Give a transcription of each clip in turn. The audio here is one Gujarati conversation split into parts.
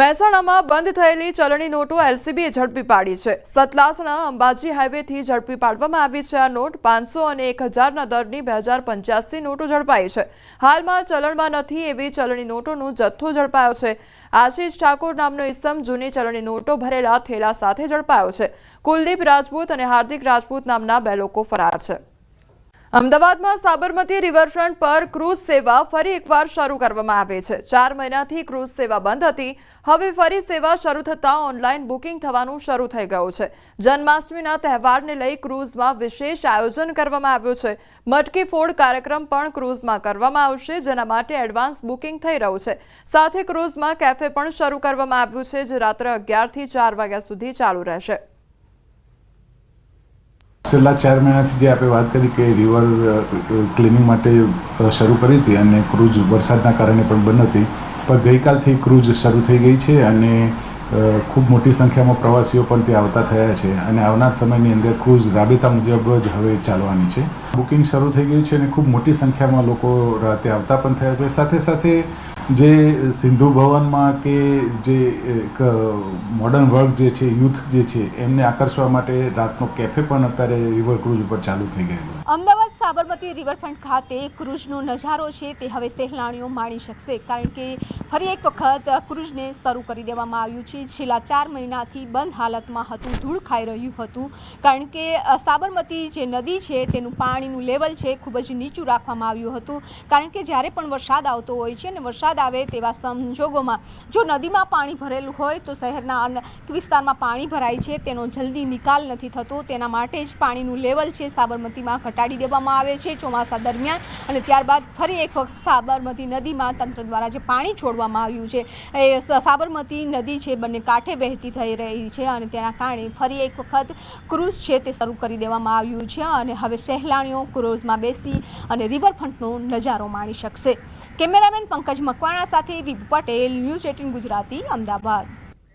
મહેસાણામાં બંધ થયેલી ચલણી નોટો એલસીબીએ ઝડપી પાડી છે। સતલાસણા અંબાજી હાઈવેથી ઝડપી પાડવામાં આવી છે। આ નોટ 500 અને 1000ના દરની 2085 નોટો ઝડપાઈ છે। હાલમાં ચલણમાં નથી એવી ચલણી નોટોનો જથ્થો ઝડપાયો છે। આશીષ ઠાકોર નામનો ઇસમ જૂની ચલણી નોટો ભરેલા થેલા સાથે ઝડપાયો છે। કુલદીપ રાજપૂત અને હાર્દિક રાજપૂત નામના 2 લોકો ફરાર છે। અમદાવાદમાં સાબરમતી રિવરફ્રન્ટ પર ક્રૂઝ સેવા ફરી એકવાર શરૂ કરવામાં આવી છે। 4 મહિનાથી ક્રૂઝ સેવા બંધ હતી। હવે ફરી સેવા શરૂ થતાં ઓનલાઈન બુકિંગ થવાનું શરૂ થઈ ગયું છે। જન્માષ્ટમીના તહેવારને લઈ ક્રૂઝમાં વિશેષ આયોજન કરવામાં આવ્યું છે। મટકી ફોડ કાર્યક્રમ પણ ક્રૂઝમાં કરવામાં આવશે, જેના માટે એડવાન્સ બુકિંગ થઈ રહ્યું છે। સાથે ક્રૂઝમાં કેફે પણ શરૂ કરવામાં આવ્યું છે, જે રાત્રે 11 થી 4 વાગ્યા સુધી ચાલુ રહેશે। છેલ્લા 4 મહિનાથી જે આપણે વાત કરી કે રિવર ક્લિનિંગ માટે શરૂ કરી હતી અને ક્રૂઝ વરસાદના કારણે પણ બંધ હતી, પણ ગઈકાલથી ક્રૂઝ શરૂ થઈ ગઈ છે અને ખૂબ મોટી સંખ્યામાં પ્રવાસીઓ પણ ત્યાં આવતા થયા છે અને આવનાર સમયની અંદર ક્રૂઝ રાબેતા મુજબ જ હવે ચાલવાની છે। બુકિંગ શરૂ થઈ ગયું છે અને ખૂબ મોટી સંખ્યામાં લોકો રાતે આવતા પણ થયા છે। સાથે સાથે જે સિંધુ ભવનમાં કે જે એક મોડર્ન વર્ક જે છે, યુથ જે છે, એમને આકર્ષવા માટે રાતનો કેફે પણ અત્યારે રિવર ક્રૂઝ ઉપર ચાલુ થઈ ગયેલું। અમદાવાદ સાબરમતી રિવરફ્રન્ટ ખાતે ક્રૂઝનો નજારો છે તે હવે સહેલાણીઓ માણી શકશે, કારણ કે ફરી એક વખત ક્રૂઝને શરૂ કરી દેવામાં આવ્યું છે। છેલ્લા 4 મહિનાથી બંધ હાલતમાં હતું, ધૂળ ખાઈ રહ્યું હતું, કારણ કે સાબરમતી જે નદી છે તેનું પાણીનું લેવલ છે ખૂબ જ નીચું રાખવામાં આવ્યું હતું, કારણ કે જ્યારે પણ વરસાદ આવતો હોય છે અને વરસાદ આવે તેવા સંજોગોમાં જો નદીમાં પાણી ભરેલું હોય તો શહેરના વિસ્તારમાં પાણી ભરાય છે, તેનો જલ્દી નિકાલ નથી થતો। તેના માટે જ પાણીનું લેવલ છે સાબરમતીમાં ઘટાડી દેવામાં આવે છે ચોમાસા દરમિયાન, અને ત્યારબાદ ફરી એક વખત સાબરમતી નદીમાં તંત્ર દ્વારા જે પાણી છોડવામાં આવ્યું છે એ સાબરમતી નદી છે બંને કાંઠે વહેતી થઈ રહી છે અને તેના કારણે ફરી એક વખત ક્રૂઝ છે તે શરૂ કરી દેવામાં આવ્યું છે અને હવે સહેલાણીઓ ક્રૂઝમાં બેસી અને રિવરફ્રન્ટનો નજારો માણી શકશે। કેમેરામેન પંકજ મકવાણા સાથે વિભુ પટેલ, ન્યૂઝ 18 ગુજરાતી, અમદાવાદ।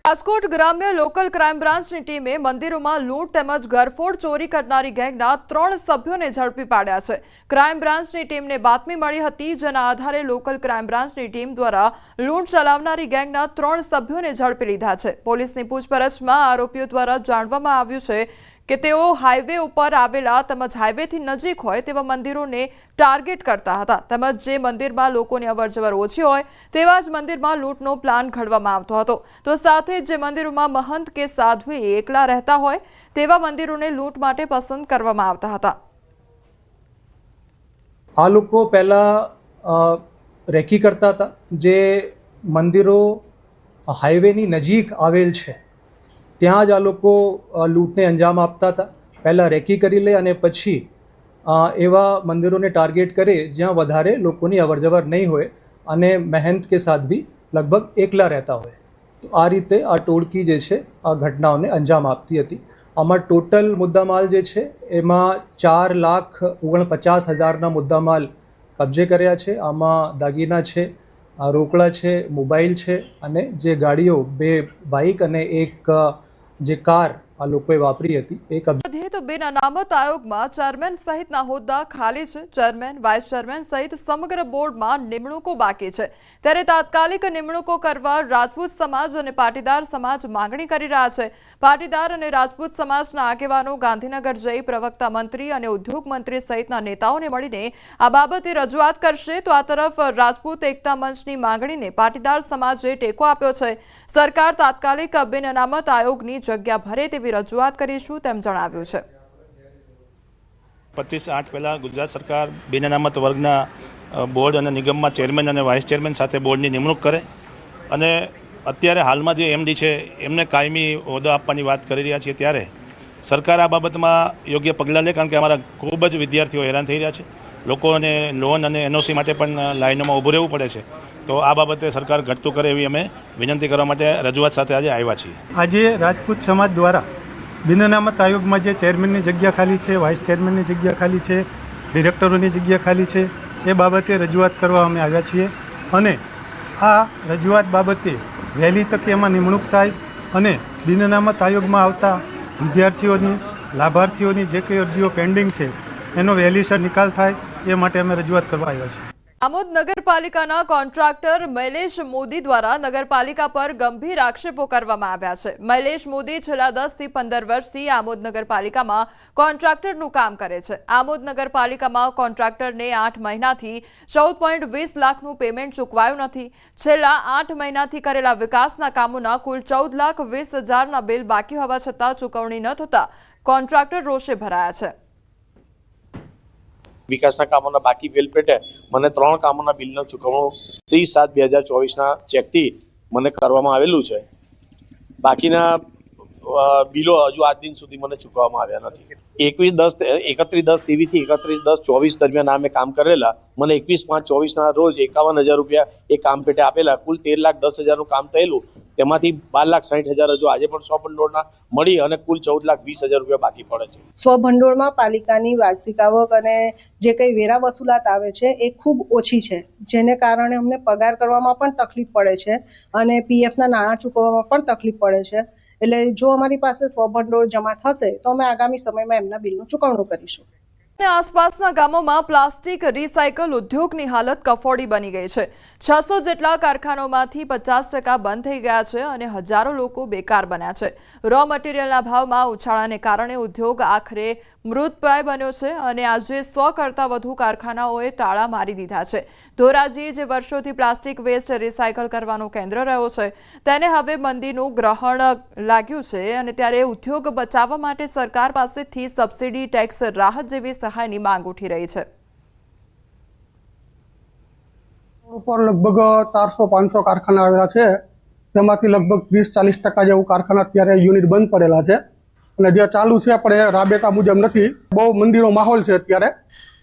રાજકોટ ગ્રામ્ય લોકલ ક્રાઇમ બ્રાન્ચની ટીમે મંદિરોમાં લૂંટ તેમજ ઘરફોડ ચોરી કરનારી ગેંગના 3 સભ્યોને ઝડપી પાડ્યા છે। ક્રાઇમ બ્રાન્ચની ટીમને બાતમી મળી હતી, જેના આધારે લોકલ ક્રાઇમ બ્રાન્ચની ટીમ દ્વારા લૂંટ ચલાવનારી ગેંગના 3 સભ્યોને ઝડપી લીધા છે। પોલીસની પૂછપરછમાં આરોપીઓ દ્વારા જાણવામાં આવ્યું છે કે તેઓ હાઈવે ઉપર આવેલા તેમજ હાઈવેથી નજીક હોય તેવા મંદિરોને ટાર્ગેટ કરતા હતા, તેમજ જે મંદિરમાં લોકોની અવરજવર ઓછી હોય તેવા જ મંદિરમાં લૂંટનો પ્લાન ઘડવામાં આવતો હતો। તો સાથે જે મંદિરોમાં મહંત કે સાધુ એકલા રહેતા હોય તેવા મંદિરોને લૂંટ માટે પસંદ કરવામાં આવતા હતા। આ લોકો પહેલા રેકી કરતા હતા, જે મંદિરો હાઈવેની નજીક આવેલ છે ત્યાં જ આ લોકો લૂંટને અંજામ આપતા હતા। પહેલાં રેકી કરી લે અને પછી એવા મંદિરોને ટાર્ગેટ કરે જ્યાં વધારે લોકોની અવરજવર નહીં હોય અને મહંત કે સાધ્વી લગભગ એકલા રહેતા હોય। તો આ રીતે આ ટોળકી જે છે આ ઘટનાઓને અંજામ આપતી હતી। આમાં ટોટલ મુદ્દામાલ જે છે એમાં 4,49,000ના મુદ્દામાલ કબજે કર્યા છે। આમાં દાગીના છે, રોકડા છે, મોબાઈલ છે અને જે ગાડીઓ 2 બાઇક અને એક જે કાર આ લોકોએ વાપરી હતી એ કબજે। તો બિન અનામત આયોગમાં ચેરમેન સહિતના હોદ્દા ખાલી છે। ચેરમેન, વાઇસ ચેરમેન સહિત સમગ્ર બોર્ડમાં નિમણૂકો બાકી છે, ત્યારે તાત્કાલિક નિમણૂકો કરવા રાજપૂત સમાજ અને પાટીદાર સમાજ માંગણી કરી રહ્યા છે। પાટીદાર અને રાજપૂત સમાજના આગેવાનો ગાંધીનગર જઈ પ્રવક્તા મંત્રી અને ઉદ્યોગ મંત્રી સહિતના નેતાઓને મળીને આ બાબતે રજૂઆત કરશે। તો આ તરફ રાજપૂત એકતા મંચની માંગણીને પાટીદાર સમાજે ટેકો આપ્યો છે। સરકાર તાત્કાલિક બિન અનામત આયોગની જગ્યા ભરે તેવી રજૂઆત કરીશું તેમ જણાવ્યું છે। 25/8 પહેલાં ગુજરાત સરકાર બિન અનામત વર્ગના બોર્ડ અને નિગમમાં ચેરમેન અને વાઇસ ચેરમેન સાથે બોર્ડની નિમણૂક કરે અને અત્યારે હાલમાં જે એમડી છે એમને કાયમી હોદ્દો આપવાની વાત કરી રહ્યા છીએ, ત્યારે સરકાર આ બાબતમાં યોગ્ય પગલાં લે, કારણ કે અમારા ખૂબ જ વિદ્યાર્થીઓ હેરાન થઈ રહ્યા છે। લોકોને લોન અને એનઓસી માટે પણ લાઇનોમાં ઊભું રહેવું પડે છે। તો આ બાબતે સરકાર ઘટતું કરે એવી અમે વિનંતી કરવા માટે રજૂઆત સાથે આજે આવ્યા છીએ। આજે રાજપૂત સમાજ દ્વારા બિન અનામત આયોગમાં જે ચેરમેનની જગ્યા ખાલી છે, વાઇસ ચેરમેનની જગ્યા ખાલી છે, ડિરેક્ટરોની જગ્યા ખાલી છે, એ બાબતે રજૂઆત કરવા અમે આવ્યા છીએ અને આ રજૂઆત બાબતે વહેલી તકે એમાં નિમણૂક થાય અને બિન અનામત આયોગમાં આવતા વિદ્યાર્થીઓની, લાભાર્થીઓની જે કંઈ અરજીઓ પેન્ડિંગ છે એનો વહેલીસર નિકાલ થાય એ માટે અમે રજૂઆત કરવા આવ્યા છીએ। આમોદ નગરપાલિકાના કોન્ટ્રાક્ટર મૈલેશ મોદી દ્વારા નગરપાલિકા પર ગંભીર આક્ષેપો કરવામાં આવ્યા છે. મૈલેશ મોદી છેલ્લા 10 થી 15 વર્ષથી આમોદ નગરપાલિકામાં કોન્ટ્રાક્ટરનું કામ કરે છે. આમોદ નગરપાલિકામાં કોન્ટ્રાક્ટરને 8 મહિનાથી 14.20 લાખનું પેમેન્ટ ચૂકવાયું નથી. છેલ્લા 8 મહિનાથી કરેલા વિકાસના કામોના કુલ 14,20,000ના બિલ બાકી હોવા છતાં ચૂકવણી ન થતા કોન્ટ્રાક્ટર રોષે ભરાયા છે. વિકાસના કામોના બાકી બિલ પેટે મને 3 કામોના બિલનો ચૂકવણું 30/7/2024ના ચેકથી મને કરવામાં આવેલું છે. બાકીના બિલો હજુ આજ દિન સુધી મને ચૂકવવામાં આવ્યા નથી. 31/10/23 થી 31/10/24 દરમિયાન આ મેં કામ કરેલા. મને 21/5/24ના રોજ 51,000 રૂપિયા એ કામ પેટે આપેલા. કુલ 13,10,000નું કામ થયેલું. તેમાંથી 12,60,000 હજુ આજે પણ સ્વભંડોળના મળી અને કુલ 14,20,000 રૂપિયા બાકી પડે છે. સ્વભંડોળમાં પાલિકાની વાર્ષિક આવક અને જે કંઈ વેરા વસૂલાત આવે છે એ ખૂબ ઓછી છે, જેને કારણે અમને પગાર કરવામાં પણ તકલીફ પડે છે અને પીએફના નાણાં ચૂકવવામાં પણ તકલીફ પડે છે. એટલે જો અમારી પાસે સ્વભંડોળ જમા થશે તો અમે આગામી સમયમાં એમના બિલનું ચૂકવણું કરીશું. આસપાસના ગામોમાં પ્લાસ્ટિક રિસાયકલ ઉદ્યોગની હાલત કફોડી બની ગઈ છે. 600 જેટલા કારખાનાઓમાંથી 50% બંધ થઈ ગયા છે અને હજારો લોકો બેકાર બન્યા છે. રો મટીરિયલના ભાવમાં ઉછાળાને કારણે ઉદ્યોગ આખરે મૃતપ્રાય બન્યો છે અને આજે 100 કરતાં વધુ કારખાનાઓએ તાળા મારી દીધા છે. ધોરાજી, જે વર્ષોથી પ્લાસ્ટિક વેસ્ટ રિસાયકલ કરવાનું કેન્દ્ર રહ્યો છે, તેને હવે મંદીનું ગ્રહણ લાગ્યું છે અને ત્યારે ઉદ્યોગ બચાવવા માટે સરકાર પાસેથી સબસિડી, ટેક્સ રાહત જેવી સહાયની માંગ ઉઠી રહી છે. ઉપર લગભગ 400-500 કારખાના આવેલા છે, તેમાંથી લગભગ 30-40% જેવું કારખાના અત્યારે યુનિટ બંધ પડેલા છે અને જે ચાલુ છે પણ એ રાબેતા મુજબ નથી. બહુ મંદીનો માહોલ છે અત્યારે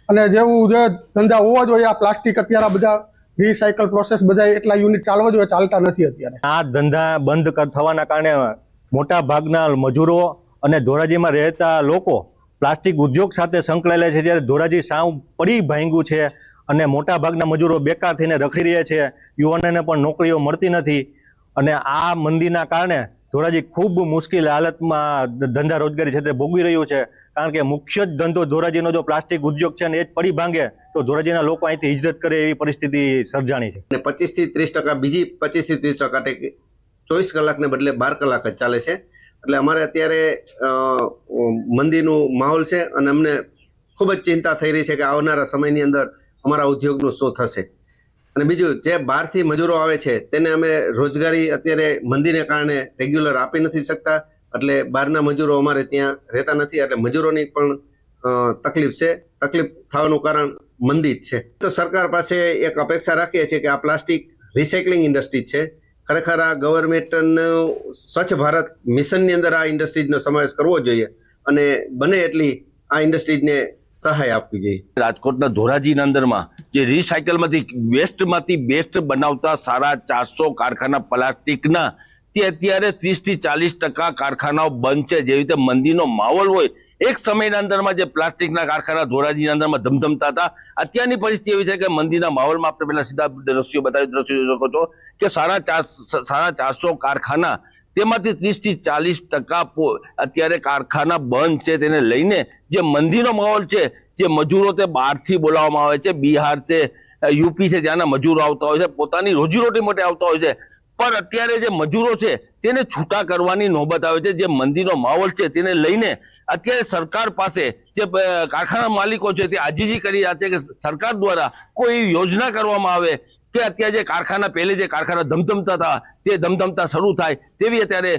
અને જેવું જે ધંધા હોવા જોઈએ, આ પ્લાસ્ટિક અત્યારે બધા રિસાયકલ પ્રોસેસ બધા એટલા યુનિટ ચાલવા જોઈએ, ચાલતા નથી અત્યારે. આ ધંધા બંધ થવાના કારણે મોટા ભાગના મજૂરો અને ધોરાજીમાં રહેતા લોકો પ્લાસ્ટિક ઉદ્યોગ સાથે સંકળાયેલા છે. ત્યારે ધોરાજી સાવ પડી ભાંગ્યું છે અને મોટા ભાગના મજૂરો બેકાર થઈને રખડી રહ્યા છે. યુવાનોને પણ નોકરીઓ મળતી નથી અને આ મંદીના કારણે ધોરાજી ખૂબ મુશ્કેલ હાલતમાં ધંધા રોજગારી ક્ષેત્રે ભોગવી રહ્યું છે. કારણ કે મુખ્ય જ ધંધો ધોરાજીનો જો પ્લાસ્ટિક ઉદ્યોગ છે અને એ જ પડી ભાંગે તો ધોરાજીના લોકો અહીંથી હિજરત કરે એવી પરિસ્થિતિ સર્જાણી છે. અને 25 થી 30%, બીજી 25 થી 30% 24 કલાકને બદલે 12 કલાક જ ચાલે છે. એટલે અમારે અત્યારે મંદીનું માહોલ છે અને અમને ખૂબ જ ચિંતા થઈ રહી છે કે આવનારા સમયની અંદર અમારા ઉદ્યોગનું શું થશે. અને બીજું, જે બહારથી મજૂરો આવે છે તેને અમે રોજગારી અત્યારે મંદીને કારણે રેગ્યુલર આપી નથી શકતા. એટલે બહારના મજૂરો અમારે ત્યાં રહેતા નથી. એટલે મજૂરોની પણ તકલીફ છે. તકલીફ થવાનું કારણ મંદી જ છે. તો સરકાર પાસે એક અપેક્ષા રાખીએ છીએ કે આ પ્લાસ્ટિક રિસાયકલિંગ ઇન્ડસ્ટ્રી છે. ખરેખર આ ગવર્મેન્ટનું સ્વચ્છ ભારત મિશનની અંદર આ ઇન્ડસ્ટ્રીઝનો સમાવેશ કરવો જોઈએ અને બને એટલી આ ઇન્ડસ્ટ્રીઝને સહાય આપવી જોઈએ. રાજકોટના ધોરાજીના અંદરમાં જે રિસાયકલમાંથી વેસ્ટમાંથી બેસ્ટ બનાવતા 450 કારખાના પ્લાસ્ટિકના, તે અત્યારે 30 થી 40% કારખાનાઓ બંધ છે. જેવી રીતે મંદીનો માહોલ હોય, એક સમયના અંદરમાં જે પ્લાસ્ટિકના કારખાના ધોરાજીના અંદરમાં ધમધમતા હતા, અત્યારની પરિસ્થિતિ એવી છે કે મંદીના માહોલમાં આપણે પહેલા સીધા દ્રશ્યો બતાવી દ્રશ્યો શકો છો કે 450 કારખાના, તેમાંથી 30 થી 40% અત્યારે કારખાના બંધ છે. તેને લઈને જે મંદીનો માહોલ છે, જે મજૂરો તે બહારથી બોલાવવામાં આવે છે, બિહાર છે, યુપી છે, ત્યાંના મજૂરો આવતા હોય છે, પોતાની રોજીરોટી માટે આવતા હોય છે. પણ અત્યારે જે મજૂરો છે તેને છૂટા કરવાની નોબત આવે છે. જે મંદીનો માહોલ છે તેને લઈને અત્યારે સરકાર પાસે જે કારખાના માલિકો છે તે આજીજી કરી રહ્યા છે કે સરકાર દ્વારા કોઈ યોજના કરવામાં આવે કે અત્યારે જે કારખાના, પહેલે જે કારખાના ધમધમતા હતા તે ધમધમતા શરૂ થાય તેવી અત્યારે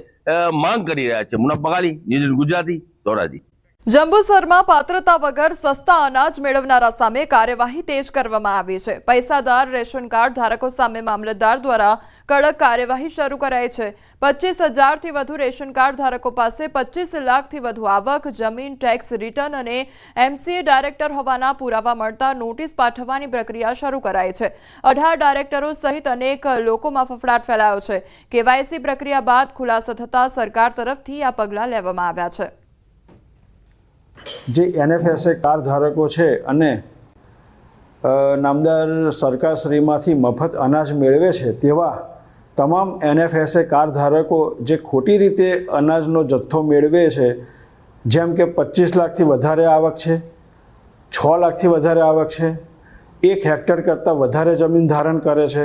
માંગ કરી રહ્યા છે. મુનાફ બગાડી, ન્યૂઝ ગુજરાતી, ધોરાજી. જંબુસરમાં પાત્રતા વગર સસ્તા અનાજ મેળવનારા સામે કાર્યવાહી તેજ કરવામાં આવી છે. પૈસાદાર રેશન કાર્ડ ધારકો સામે મામલતદાર દ્વારા કડક કાર્યવાહી શરૂ કરાઈ છે. 25,000થી વધુ રેશન કાર્ડ ધારકો પાસે 25 લાખથી વધુ આવક, જમીન, ટેક્સ રિટર્ન અને MCA ડાયરેક્ટર હોવાના પુરાવા મળતા નોટિસ પાઠવવાની પ્રક્રિયા શરૂ કરાઈ છે. 18 ડાયરેક્ટરો સહિત અનેક લોકોમાં ફફડાટ ફેલાયો છે. KYC પ્રક્રિયા બાદ ખુલાસો થતાં સરકાર તરફથી આ પગલાં લેવામાં આવ્યા છે. જે NFSA કાર્ડ ધારકો છે અને નામદાર સરકારશ્રીમાંથી મફત અનાજ મેળવે છે તેવા તમામ NFSA કાર્ડ ધારકો જે ખોટી રીતે અનાજનો જથ્થો મેળવે છે, જેમ કે 25 લાખથી વધારે આવક છે, 6 લાખથી વધારે આવક છે, 1 હેક્ટર કરતાં વધારે જમીન ધારણ કરે છે,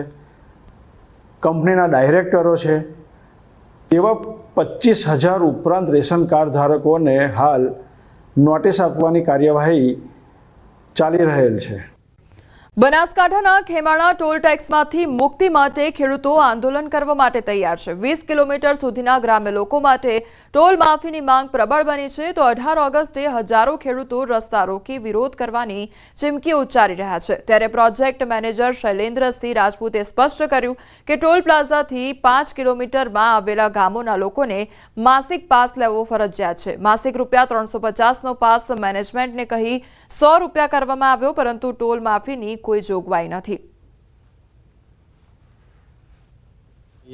કંપનીના ડાયરેક્ટરો છે, તેવા 25,000 ઉપરાંત રેશન કાર્ડ ધારકોને હાલ નોટિસ આપવાની કાર્યવાહી ચાલી રહેલ છે. બનાસકાંઠાના ખેમાણા ટોલ ટેક્સમાંથી મુક્તિ માટે ખેડૂતો આંદોલન કરવા માટે તૈયાર છે. 20 કિલોમીટર સુધીના ગ્રામ્ય લોકો માટે ટોલ માફીની માંગ પ્રબળ બની છે, તો 18 ઓગસ્ટે હજારો ખેડૂતો રસ્તા રોકી વિરોધ કરવાની ચીમકી ઉચ્ચારી રહ્યા છે. ત્યારે પ્રોજેક્ટ મેનેજર શૈલેન્દ્રસિંહ રાજપૂતે સ્પષ્ટ કર્યું કે ટોલ પ્લાઝાથી 5 કિલોમીટરમાં આવેલા ગામોના લોકોને માસિક પાસ લેવો ફરજિયાત છે. માસિક ₹350નો પાસ મેનેજમેન્ટને કહી ₹100 કરવામાં આવ્યો, પરંતુ ટોલ માફીની કોઈ જોગવાઈ નથી.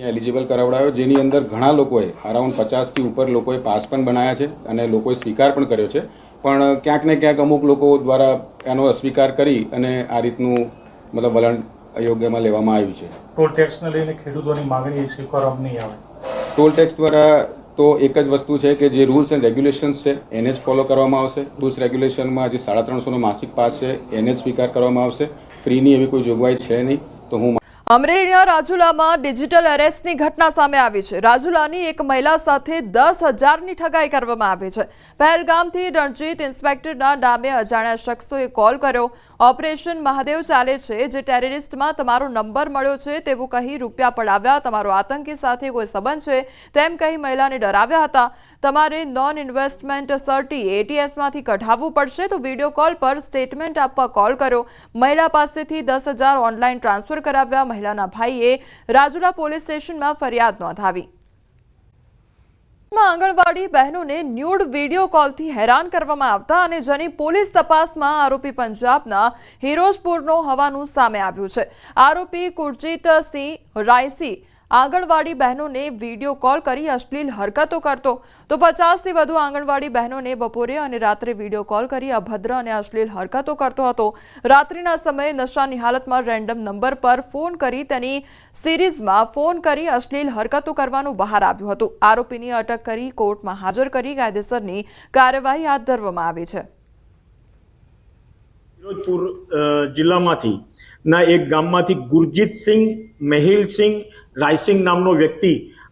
એલિજિબલ કરાવડાયો, જેની અંદર ઘણા લોકોએ અરાઉન્ડ 50થી ઉપર લોકોએ પાસ પણ બનાવ્યા છે અને લોકોએ સ્વીકાર પણ કર્યો છે, પણ ક્યાંક ને ક્યાંક અમુક લોકો દ્વારા એનો અસ્વીકાર કરી અને આ રીતનું મતલબ વલણ અયોગ્યમાં લેવામાં આવ્યું છે. ટોલ ટેક્સને લઈને ખેડૂતોની માંગણી સ્વીકારવામાં નહીં આવે. ટોલ ટેક્સ દ્વારા તો એક જ વસ્તુ છે કે જે રૂલ્સ એન્ડ રેગ્યુલેશન્સ છે એને જ ફોલો કરવામાં આવશે. રૂલ્સ રેગ્યુલેશનમાં જે 350નો માસિક પાસ છે એને જ સ્વીકાર કરવામાં આવશે. ફ્રીની એવી કોઈ જોગવાઈ છે નહીં. તો હું અમરેલીના રાજુલામાં ડિજિટલ એરેસ્ટની ઘટના સામે આવી છે. રાજુલાની એક મહિલા સાથે 10,000ની ઠગાઈ કરવામાં આવી છે. પહેલગામથી રણજીત ઇન્સ્પેક્ટરના નામે અજાણ્યા શખ્સોએ કોલ કર્યો. ઓપરેશન મહાદેવ ચાલે છે, જે ટેરરિસ્ટમાં તમારો નંબર મળ્યો છે તેવું કહી રૂપિયા પડાવ્યા. તમારો આતંકી સાથે કોઈ સંબંધ છે તેમ કહી મહિલાને ડરાવ્યા હતા. તમારે નોન ઇન્વેસ્ટમેન્ટ સર્ટી એટીએસમાંથી કઢાવવું પડશે, તો વિડીયો કોલ પર સ્ટેટમેન્ટ આપવા કોલ કર્યો. મહિલા પાસેથી 10,000 ઓનલાઈન ટ્રાન્સફર કરાવ્યા. મહિલાના ભાઈએ રાજુલા પોલીસ સ્ટેશનમાં ફરિયાદ નોંધાવી. આંગણવાડી બહેનોને ન્યૂડ વિડીયો કોલથી હેરાન કરવામાં આવતા અને જેની પોલીસ તપાસમાં આરોપી પંજાબના હિરોજપુરનો હોવાનું સામે આવ્યું છે. આરોપી કુરજીતસિંહ રાયસી આંગણવાડી બહેનોને વિડીયો કોલ કરી અશ્લીલ હરકતો કરતો, તો 50થી વધુ આંગણવાડી બહેનોને બપોરે અને રાત્રે વિડીયો કોલ કરી અભદ્ર અને અશ્લીલ હરકતો કરતો હતો. રાત્રિના સમયે નશાની હાલતમાં રેન્ડમ નંબર પર ફોન કરી તેની સિરીઝમાં ફોન કરી અશ્લીલ હરકતો કરવાનું બહાર આવ્યું હતું. આરોપીની અટક કરી કોર્ટમાં હાજર કરી કાયદેસરની કાર્યવાહી હાથ ધરવામાં આવી છે. ફિરોજપુર જિલ્લામાંથી ના એક ગામમાંથી ગુરજીતસિંહ મેહિલસિંહ રાયસિંગ નામનો વ્યક્તિ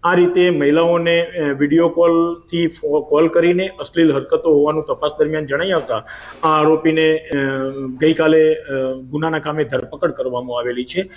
આ રીતે મહિલાઓને વિડીયો કોલથી કોલ કરીને અશ્લીલ હરકતો હોવાનું તપાસ દરમિયાન જણાઈ આવતા આ આરોપીને ગઈકાલે ગુનાના કામે ધરપકડ કરવામાં આવેલી છે.